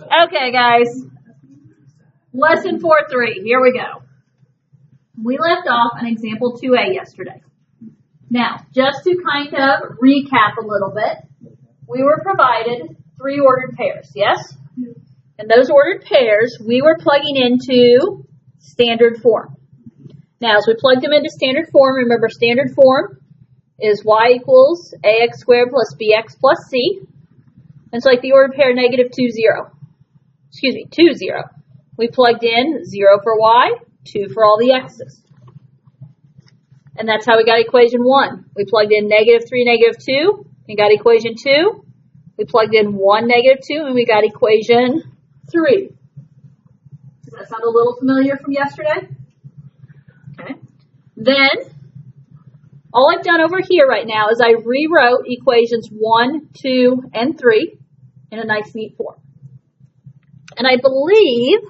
Okay, guys. Lesson 4.3. Here we go. We left off on example 2A yesterday. Now, just to kind of recap a little bit, we were provided 3 ordered pairs, yes? And those ordered pairs, we were plugging into standard form. Now, as we plugged them into standard form, remember standard form is y equals ax squared plus bx plus c. And so like the ordered pair negative 2, 0. 2, 0. We plugged in 0 for y, 2 for all the x's. And that's how we got equation 1. We plugged in negative 3, negative 2, and got equation 2. We plugged in 1, negative 2, and we got equation 3. Does that sound a little familiar from yesterday? Okay. Then, all I've done over here right now is I rewrote equations 1, 2, and 3 in a nice neat form. And I believe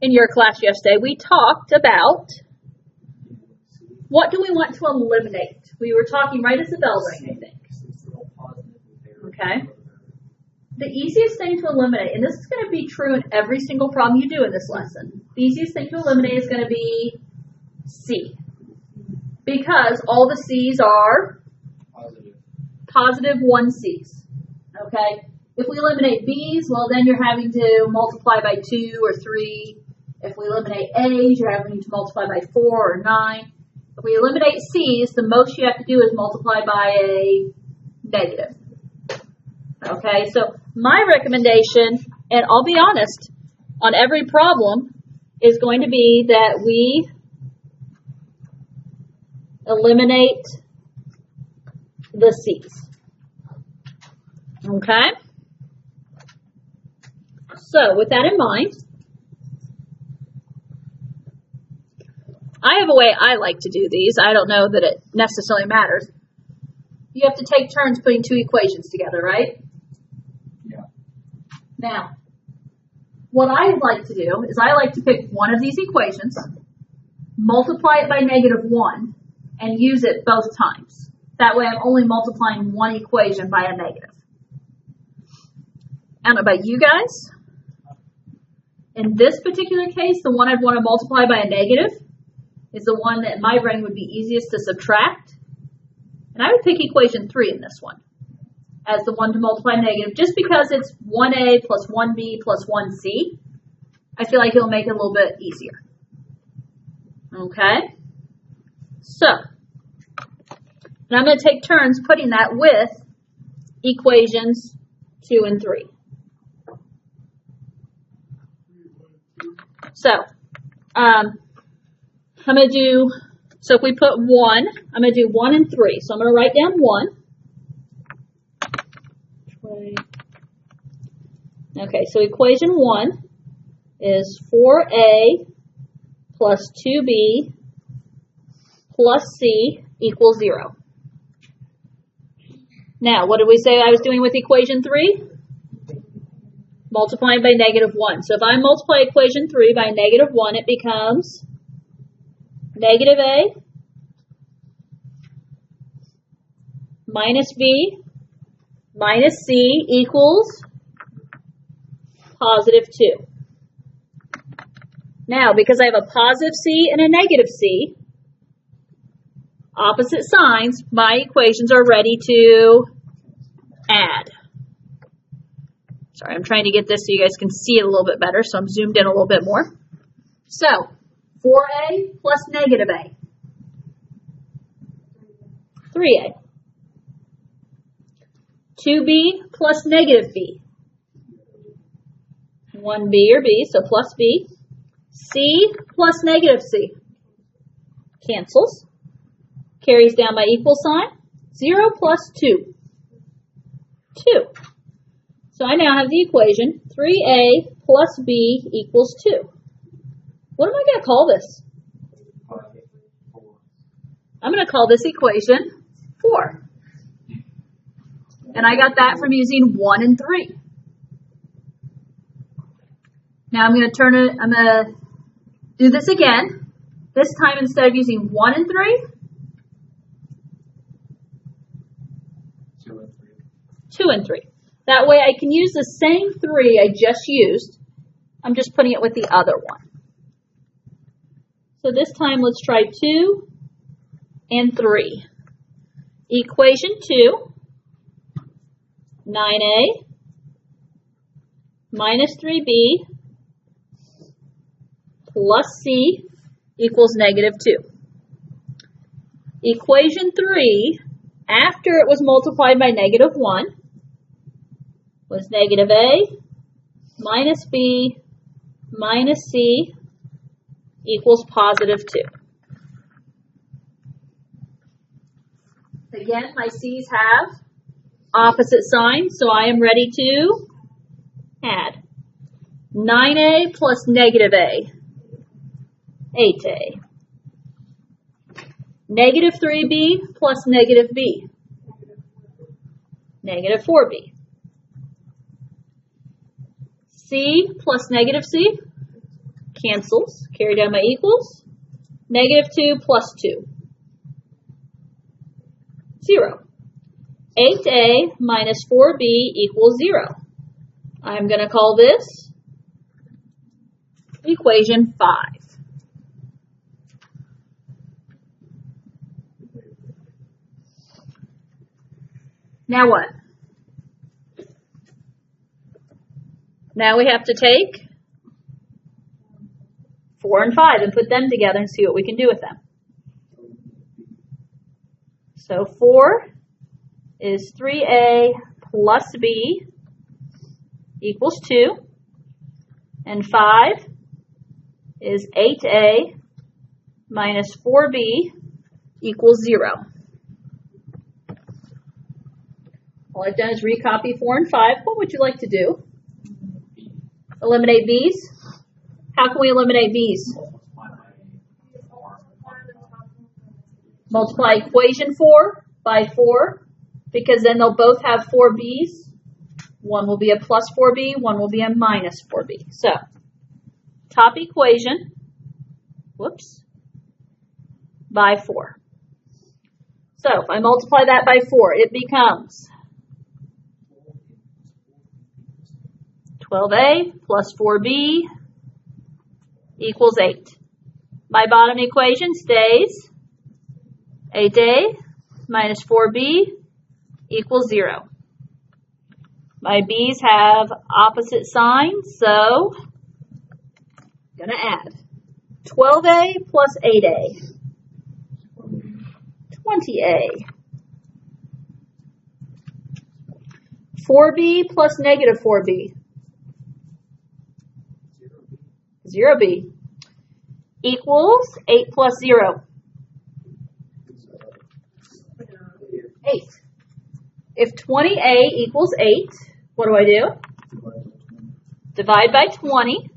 in your class yesterday we talked about what do we want to eliminate. We were talking right as the bell rang, I think. Okay. The easiest thing to eliminate, and this is going to be true in every single problem you do in this lesson, the easiest thing to eliminate is going to be C. Because all the C's are positive 1 C's. Okay? If we eliminate B's, well then you're having to multiply by 2 or 3. If we eliminate A's, you're having to multiply by 4 or 9. If we eliminate C's, the most you have to do is multiply by a negative. Okay, so my recommendation, and I'll be honest, on every problem is going to be that we eliminate the C's. Okay? So, with that in mind, I have a way I like to do these. I don't know that it necessarily matters. You have to take turns putting 2 equations together, right? Yeah. Now, what I like to do is I like to pick one of these equations, multiply it by negative 1, and use it both times. That way I'm only multiplying one equation by a negative. I don't know about you guys. In this particular case, the one I'd want to multiply by a negative is the one that in my brain would be easiest to subtract. And I would pick equation 3 in this one as the one to multiply negative, just because it's 1a plus 1b plus 1c. I feel like it'll make it a little bit easier. Okay? So, and I'm going to take turns putting that with equations 2 and 3. So, I'm going to do, so if we put 1, I'm going to do 1 and 3. So I'm going to write down 1. Okay, so equation 1 is 4a plus 2b plus c equals 0. Now, what did we say I was doing with equation 3? Multiplying by negative 1. So if I multiply equation 3 by negative 1, it becomes negative a minus b minus c equals positive 2. Now, because I have a positive c and a negative c, opposite signs, my equations are ready to add. Sorry, I'm trying to get this so you guys can see it a little bit better, so I'm zoomed in a little bit more. So, 4a plus negative a. 3a. 2b plus negative b. 1b or b, so plus b. C plus negative c. Cancels. Carries down by equal sign. 0 plus 2. 2. So I now have the equation 3a plus b equals 2. What am I going to call this? I'm going to call this equation 4. And I got that from using 1 and 3. Now I'm going to do this again. This time instead of using 1 and 3, 2 and 3. That way I can use the same 3 I just used. I'm just putting it with the other one. So this time let's try 2 and 3. Equation 2, 9a minus 3b plus c equals negative 2. Equation 3, after it was multiplied by negative 1, was negative a minus b minus c equals positive 2. Again, my c's have opposite signs, so I am ready to add. 9a plus negative a, 8a. Negative 3b plus negative b, negative 4b. C plus negative c cancels. Carry down my equals. Negative 2 plus 2. 0. 8a minus 4b equals 0. I'm going to call this equation 5. Now what? Now we have to take 4 and 5 and put them together and see what we can do with them. So 4 is 3a plus b equals 2. And 5 is 8a minus 4b equals 0. All I've done is recopy 4 and 5. What would you like to do? Eliminate b's? How can we eliminate b's? Multiply equation 4 by 4, because then they'll both have 4 b's. One will be a plus 4b, one will be a minus 4b. So, top equation, whoops, by 4. So, if I multiply that by 4, it becomes 12a plus 4b equals 8. My bottom equation stays 8a minus 4b equals 0. My b's have opposite signs, so I'm going to add 12a plus 8a, 20a. 4b plus negative 4b, 0b, equals 8 plus 0, 8. If 20a equals 8, what do I do? Divide by 20.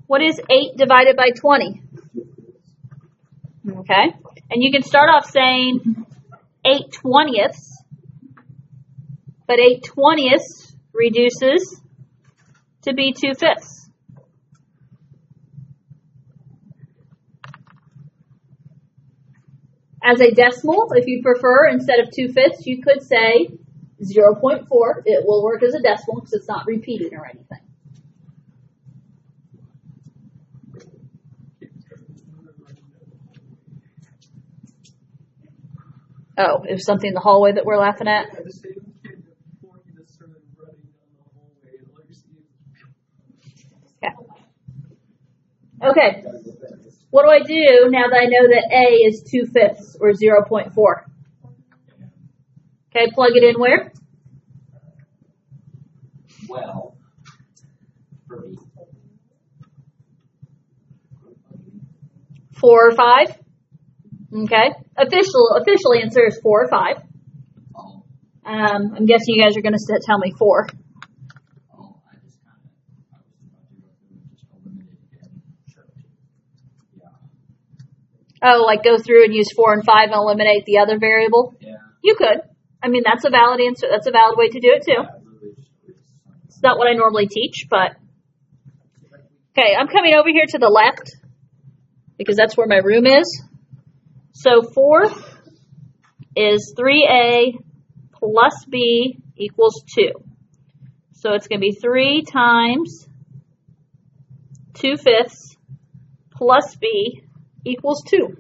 What is 8 divided by 20? Okay. And you can start off saying 8/20, but 8/20 reduces to be 2/5. As a decimal, if you prefer, instead of 2/5, you could say 0.4. It will work as a decimal because it's not repeating or anything. Oh, it was something in the hallway that we're laughing at? Okay. Okay. What do I do now that I know that A is 2/5 or 0.4? Okay, plug it in where? Well, for me. 4 or 5? Okay. Official answer is 4 or 5. I'm guessing you guys are going to tell me 4. Oh, like go through and use 4 and 5 and eliminate the other variable? Yeah. You could. I mean, that's a valid answer. That's a valid way to do it too. It's not what I normally teach, but. Okay, I'm coming over here to the left because that's where my room is. So 4 is 3a plus b equals 2. So it's going to be 3 times 2/5 plus b equals 2.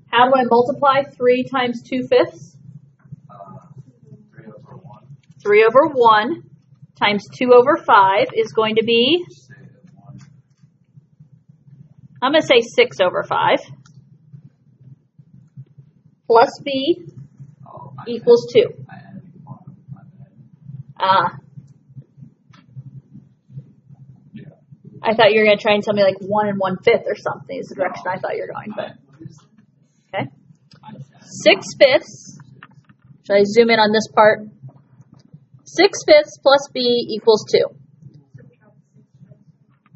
How do I multiply 3 times 2/5? 3 over 1. 3 over 1 times 2 over 5 is going to be, Say that 1. I'm going to say 6 over 5 plus b Oh, equals 2. I added 1. My bad. Yeah. I thought you were going to try and tell me like 1 1/5 or something is the direction I thought you were going, but okay. 6/5. Should I zoom in on this part? 6/5 plus b equals 2.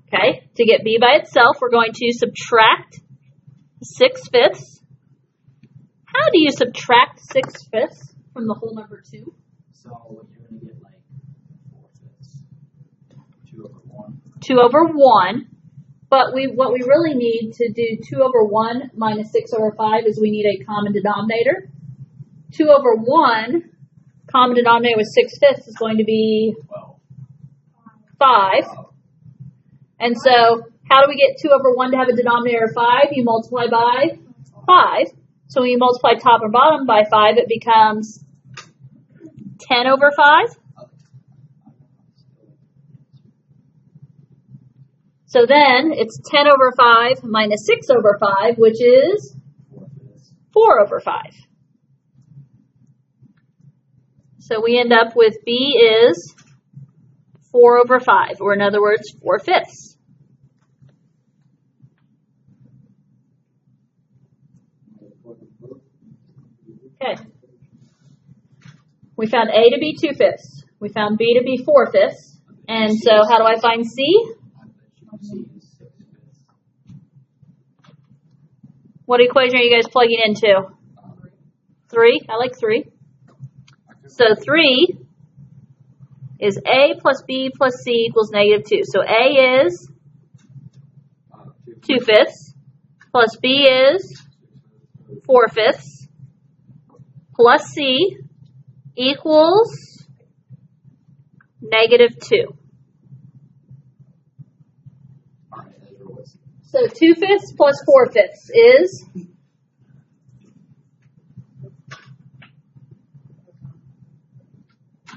Okay, to get b by itself, we're going to subtract 6/5. How do you subtract 6/5 from the whole number 2? So you're going to get like 4/5. 2 over 1. 2 over 1. But what we really need to do 2 over 1 minus 6 over 5 is we need a common denominator. 2 over 1, common denominator with 6/5 is going to be 5. And so how do we get 2 over 1 to have a denominator of 5? You multiply by 5. So when you multiply top and bottom by 5, it becomes 10 over 5. So then it's 10 over 5 minus 6 over 5, which is 4 over 5. So we end up with b is 4 over 5, or in other words, 4/5. Okay. We found a to be 2/5. We found b to be 4/5. And so how do I find c? What equation are you guys plugging into? 3. I like 3. So 3 is a plus b plus c equals -2. So a is 2/5 plus b is 4/5 plus c equals -2. So 2/5 plus 4/5 is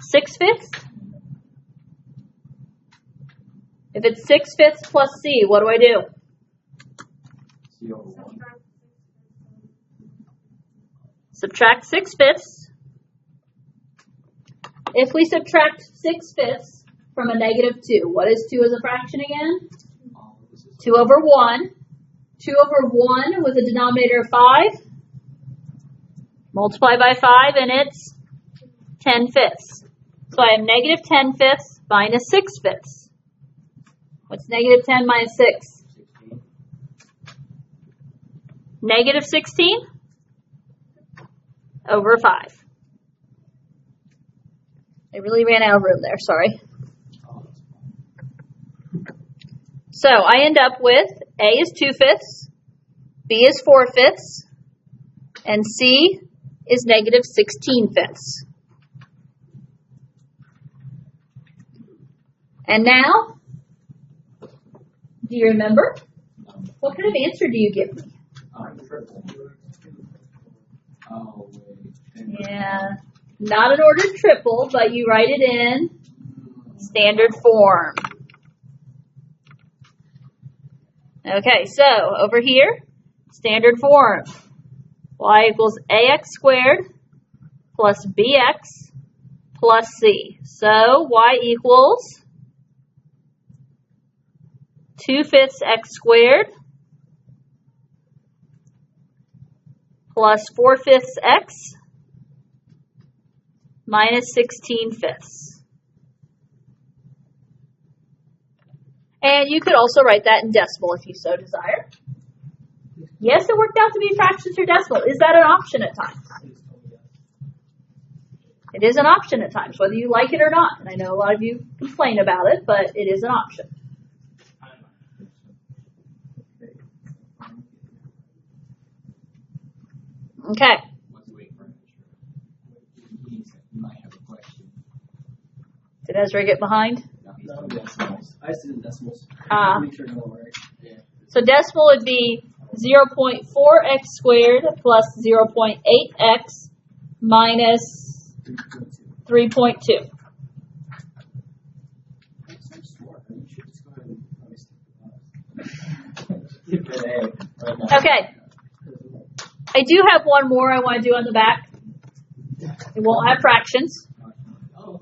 6/5. If it's 6/5 plus c, what do I do? C over 1. Subtract 6/5. If we subtract 6/5 from a -2, what is 2 as a fraction again? 2 over 1. 2 over 1 with a denominator of 5. Multiply by 5 and it's 10/5. So I have -10/5 minus 6/5. What's -10 minus 6? 16. -16 over 5. I really ran out of room there, sorry. So I end up with a is 2/5, b is 4/5, and c is -16/5. And now, do you remember? What kind of answer do you give me? Triple. Oh, wait. Yeah, not an ordered triple, but you write it in standard form. Okay, so over here, standard form. Y equals ax squared plus bx plus c. So y equals 2/5 x squared plus 4/5 x minus 16/5. And you could also write that in decimal if you so desire. Yes, it worked out to be fractions or decimal. Is that an option at times? It is an option at times, whether you like it or not. And I know a lot of you complain about it, but it is an option. Okay. guys ready to get behind? No, decimals. I see the decimals. Make sure no, right? Yeah. So decimal would be 0.4x squared plus 0.8x minus 3.2. I'm smart. You should just go ahead and Okay. I do have one more I want to do on the back. It won't have fractions.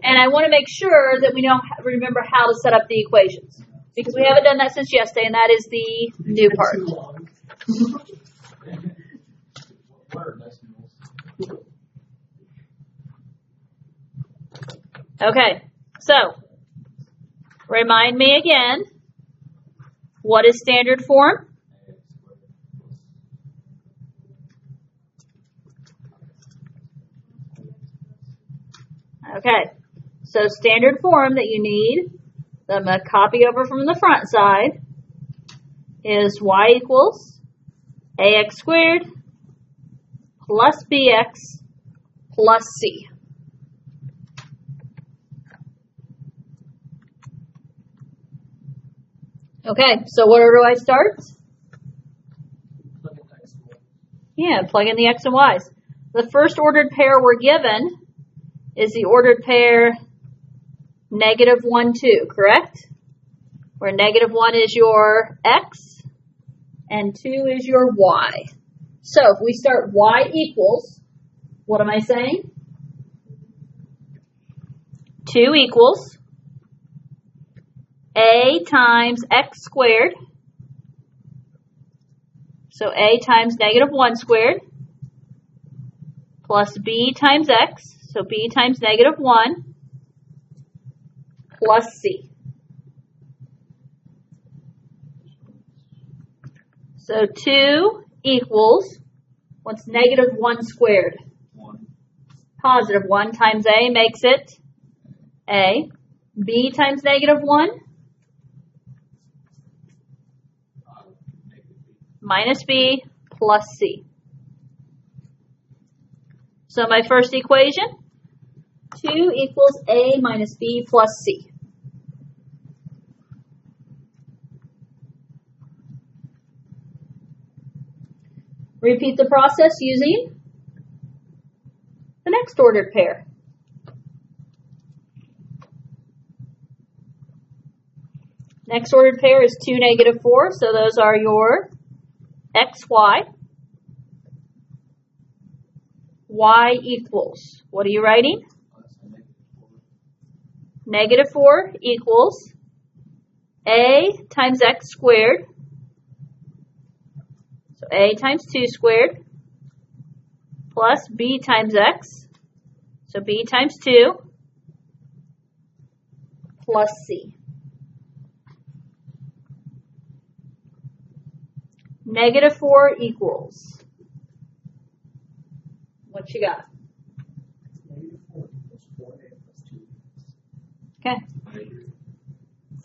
And I want to make sure that we don't remember how to set up the equations. Because we haven't done that since yesterday, and that is the new part. Okay, so remind me again, what is standard form? Okay, so standard form that you need, that I'm going to copy over from the front side, is y equals ax squared plus bx plus c. Okay, so where do I start? Yeah, plug in the x and y's. The first ordered pair we're given is the ordered pair negative 1, 2, correct? Where negative 1 is your x and 2 is your y. So if we start y equals, what am I saying? 2 equals a times x squared. So a times negative 1 squared plus b times x. So b times negative 1 plus c. So 2 equals, what's negative 1 squared? 1. Positive 1 times a makes it a. B times negative 1 minus b plus c. So my first equation, 2 equals a minus b plus c. Repeat the process using the next ordered pair. Next ordered pair is 2, negative 4, so those are your x, y. Y equals, what are you writing? Negative 4 equals a times x squared. So a times 2 squared plus b times x. So b times 2 plus c. Negative 4 equals, what you got? Negative 4 equals 4a plus 2. Okay.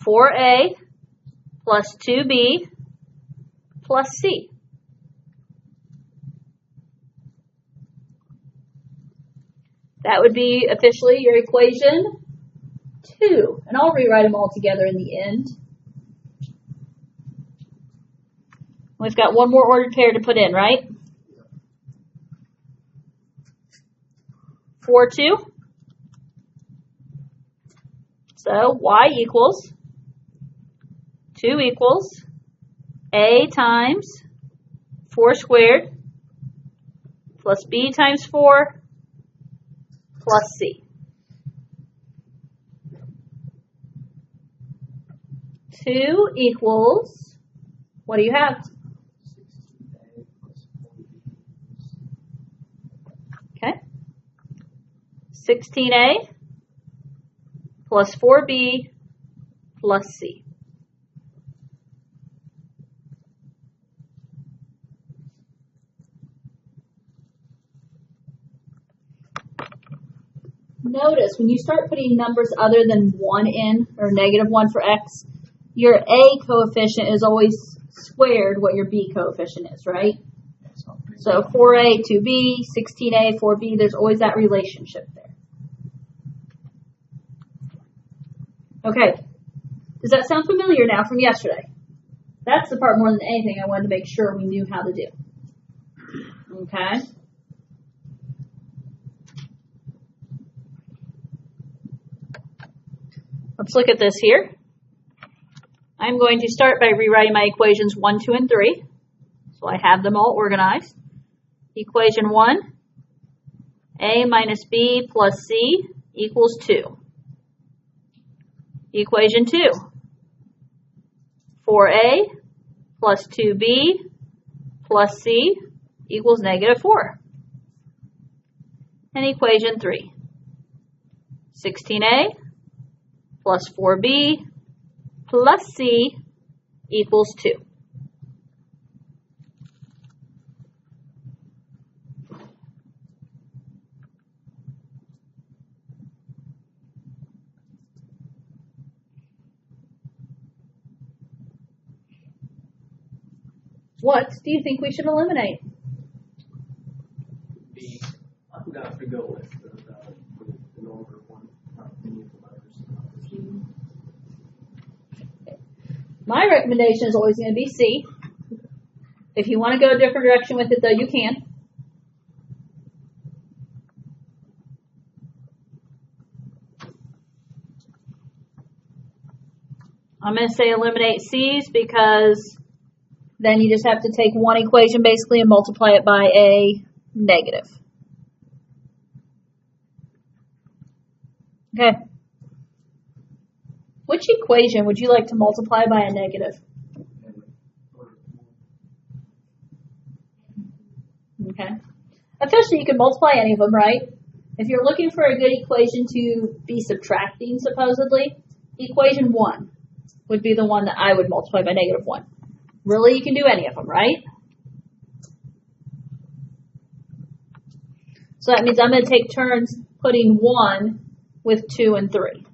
4a plus 2b plus c. That would be officially your equation 2. And I'll rewrite them all together in the end. We've got one more ordered pair to put in, right? 4, 2. So y equals 2 equals a times 4 squared plus b times 4 plus c. 2 equals, what do you have? 16a plus 4b. Okay. 16a plus 4b plus c. Notice when you start putting numbers other than 1 in, or negative 1 for x, your a coefficient is always squared what your b coefficient is, right? So 4a, 2b, 16a, 4b, there's always that relationship there. Okay. Does that sound familiar now from yesterday? That's the part more than anything I wanted to make sure we knew how to do. Okay. Let's look at this here. I'm going to start by rewriting my equations 1, 2, and 3. So I have them all organized. Equation 1, a minus b plus c equals 2. Equation 2, 4a plus 2b plus c equals negative 4. And equation 3, 16a plus 4b plus c equals 2. What do you think we should eliminate? B. I forgot to go with the number one. My recommendation is always going to be C. If you want to go a different direction with it, though, you can. I'm going to say eliminate C's because then you just have to take one equation basically and multiply it by a negative. Okay. Which equation would you like to multiply by a negative? Okay. Officially, you can multiply any of them, right? If you're looking for a good equation to be subtracting, supposedly, equation 1 would be the one that I would multiply by negative 1. Really, you can do any of them, right? So that means I'm going to take turns putting 1 with 2 and 3.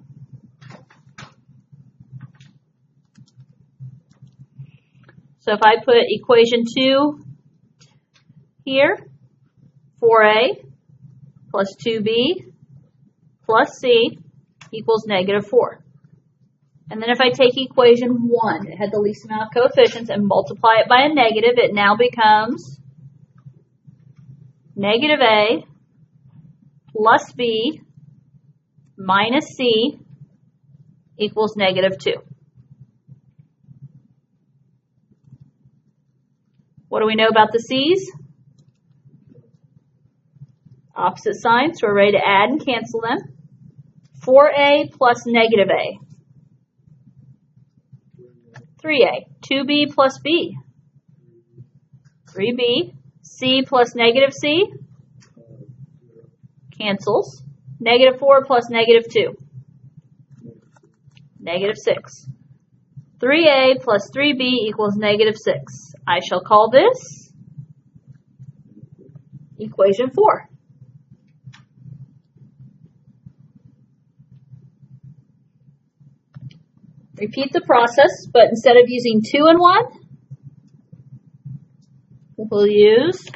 So if I put equation 2 here, 4a plus 2b plus c equals negative 4. And then if I take equation 1, it had the least amount of coefficients, and multiply it by a negative, it now becomes negative a plus b minus c equals negative 2. What do we know about the c's? Opposite signs, so we're ready to add and cancel them. 4a plus negative a. 3a. 2b plus b. 3b. C plus negative c. Cancels. Negative 4 plus negative 2. Negative 6. 3a plus 3b equals negative 6. I shall call this equation 4. Repeat the process, but instead of using 2 and 1, we'll use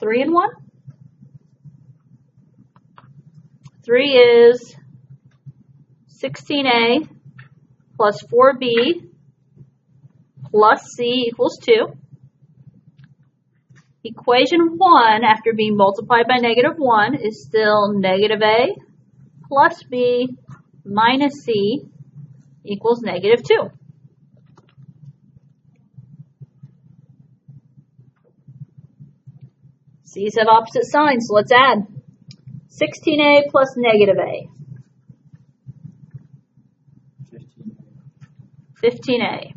3 and 1. 3 is 16a plus 4b plus c equals 2. Equation 1, after being multiplied by negative 1, is still negative a plus b minus c equals negative 2. C's have opposite signs, so let's add. 16a plus negative a. 15a.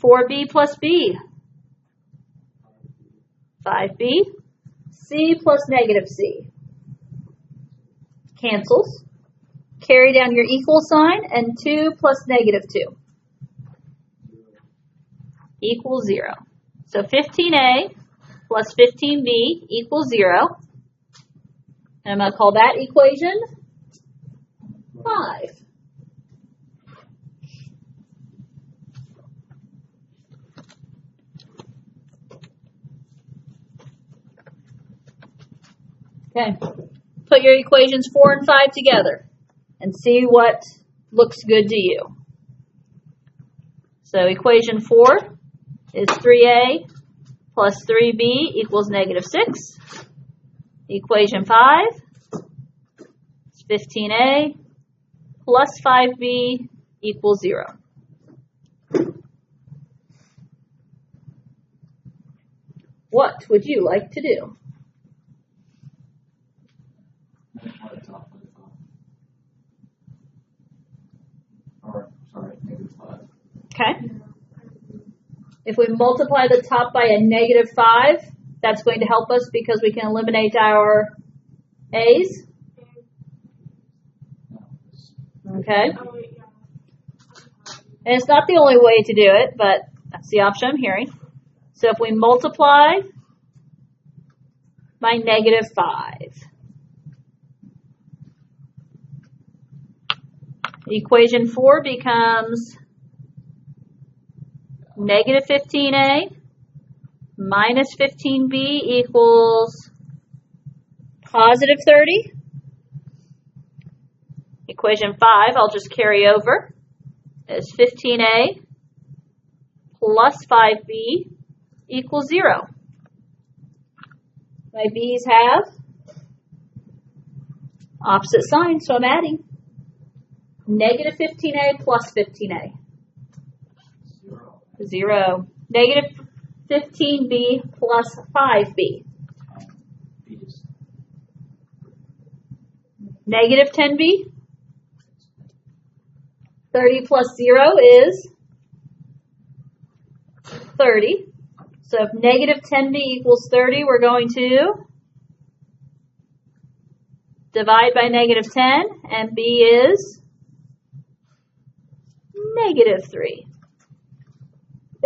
4b plus b. 5b. C plus negative c. Cancels. Carry down your equal sign, and 2 plus negative 2 equals 0. So 15a plus 15b equals 0. And I'm going to call that equation 5. Okay. put your equations 4 and 5 together and see what looks good to you. So equation 4 is 3a plus 3b equals -6. Equation 5 is 15a plus 5b equals 0. What would you like to do? Multiply the top by the top. Or, sorry, -5. Okay. If we multiply the top by a -5, that's going to help us because we can eliminate our a's. No, it's Okay. And it's not the only way to do it, but that's the option I'm hearing. So if we multiply by -5, equation 4 becomes -15a minus 15b equals +30. Equation 5, I'll just carry over, is 15a plus 5b equals 0. My b's have opposite signs, so I'm adding. -15a plus 15a. 0. 0. -15b plus 5b. B is -10b. 30 plus 0 is 30. So if -10b equals 30, we're going to divide by -10, and b is -3.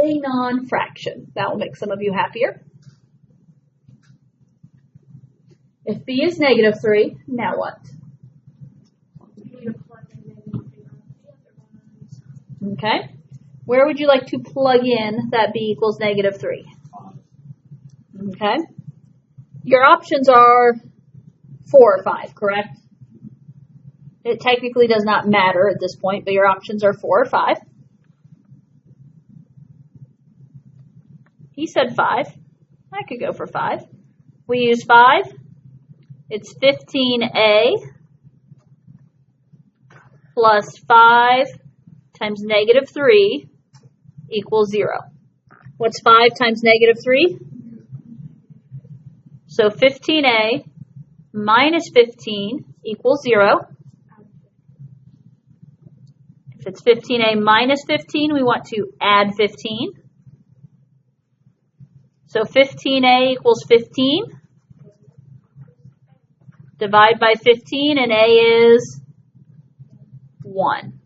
A non-fraction. That will make some of you happier. If b is -3, now what? Okay. Where would you like to plug in that b equals -3? 5. Okay. Your options are 4 or 5, correct? It technically does not matter at this point, but your options are 4 or 5. He said 5. I could go for 5. We use 5. It's 15a plus 5 times -3 equals 0. What's 5 times -3? So 15a minus 15 equals 0. If it's 15a minus 15, we want to add 15. So 15a equals 15. Divide by 15, and a is 1.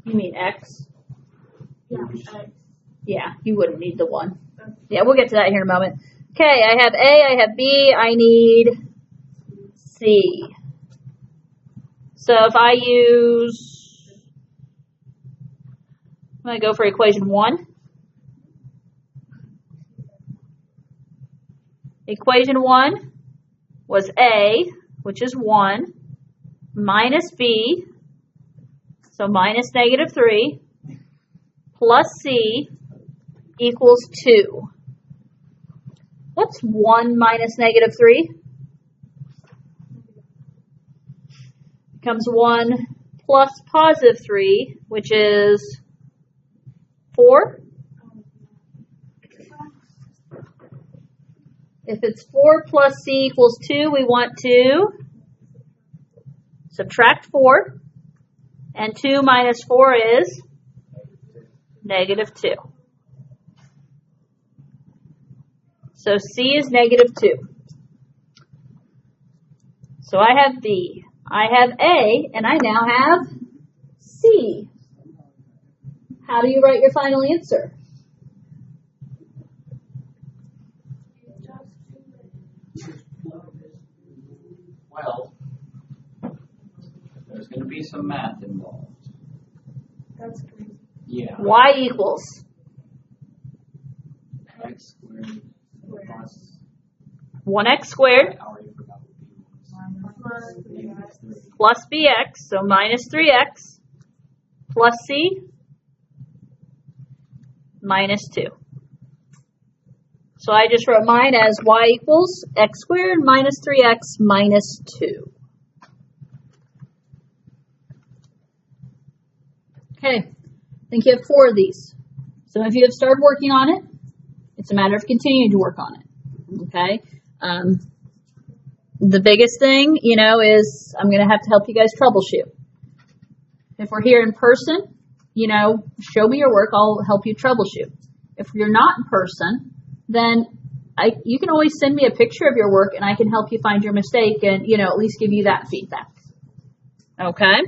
You mean x? Yeah, you wouldn't need the 1. Yeah, we'll get to that here in a moment. Okay, I have A, I have B, I need C. So if I use, I'm going to go for equation 1. Equation 1 was A, which is 1, minus B, so minus -3, plus C equals 2. What's 1 minus -3? Becomes 1 plus +3, which is 4. If it's 4 plus C equals 2, we want to subtract 4. And 2 minus 4 is -2. So C is -2. So I have B, I have A, and I now have C. How do you write your final answer? Well, there's gonna be some math involved. That's crazy. Yeah. Y equals X squared plus. 1x squared I already forgot what B was. Plus B was 3. plus bx, so minus 3x, plus c, minus 2. So I just wrote mine as y equals x squared minus 3x minus 2. Okay, I think you have 4 of these. Some of you have started working on it. It's a matter of continuing to work on it. Okay? The biggest thing, is I'm going to have to help you guys troubleshoot. If we're here in person, show me your work, I'll help you troubleshoot. If you're not in person, then you can always send me a picture of your work and I can help you find your mistake and, at least give you that feedback. Okay?